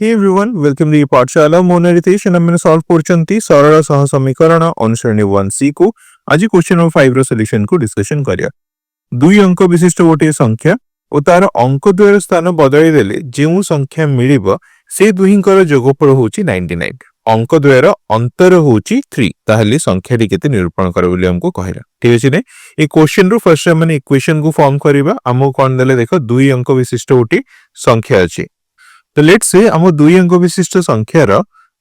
Hey everyone, welcome to पाठशाला Mona Ritesh and हमने solve करचंती सरल सह समीकरण अनुसरणी 1c को आज क्वेश्चन नंबर 5 रो सॉल्यूशन को डिस्कशन करिया। दुई अंक विशिष्ट गोटे संख्या और तार अंक द्वयर स्थान बदलाई देले जेउ संख्या मिलिबो से दुहींकर जोगफल होची 99। अंक द्वयर अंतर होची 3 ताहले संख्या टी केते निरूपण कर बोली हमको कहला। ठीक अछि ने ए क्वेश्चन रो फर्स्ट माने इक्वेशन को फॉर्म करबा हमको कोन देले देखो दुई अंक विशिष्ट गोटे संख्या अछि। तो लेट्स से हम दुई अंक विशिष्ट संख्यार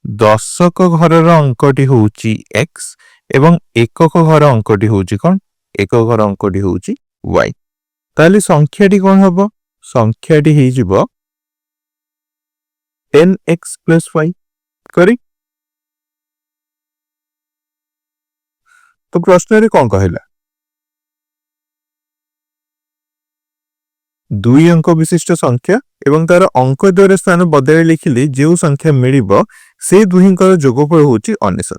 दशक घर अंकटी होची x एवं एकक घर अंकटी होची कोन एकक घर अंकटी होची y। ताले संख्याटी कोन हबो संख्याटी हे जिवो 10x + y करी। तो प्रश्न रे कोन कहला दुई अंक विशिष्ट संख्या एवं तार अंक द्वारा स्थान बदलाई लिखिले जो संख्या मिलिबो से दुहींकर जोगफल होची 99।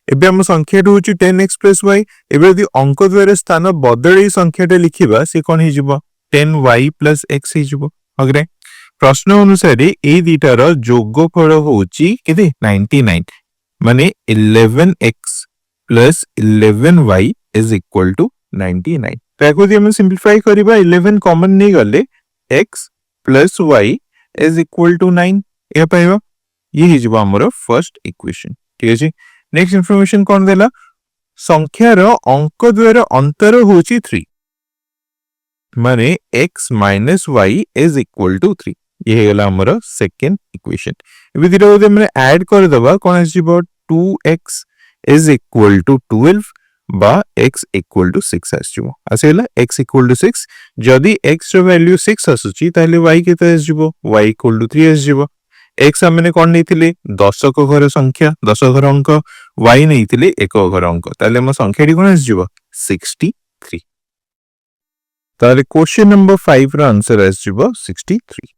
एबे हम संख्या होची 10x + y एबे यदि अंक द्वारा स्थान बदलाई संख्याटे लिखिबा से कोन हे जिवो 10y + x हे जिवो। अगरे प्रश्न अनुसार ए दुईटार जोगफल होची केते 99 माने 11x + 11y = 99। ताको यदि हम सिंपलीफाई करिबा 11 कॉमन नै गले x + y = 9 ए पाइबा ये हे जिवो हमर फर्स्ट इक्वेशन। ठीक अछि नेक्स्ट इंफॉर्मेशन कोन देला संख्यार अंक द्वार अंतर होची 3 माने x - y = 3 ये हे गला हमर सेकंड इक्वेशन। एबे दिरो जे हम ऐड कर दबा कोन आसीबो 2x = 12 बा x = 6 आसीबो आसेला x = 6 जदी x रो वैल्यू 6 आसुची ताले y केते आसीबो y = 3 आसीबो। x हमने कोन नैथिले दशक घर संख्या दशक घर अंक y नैथिले एकक घर अंक ताले हम संख्याटी कोन आसीबो 63। ताले क्वेश्चन नंबर 5 रो आंसर आसीबो 63।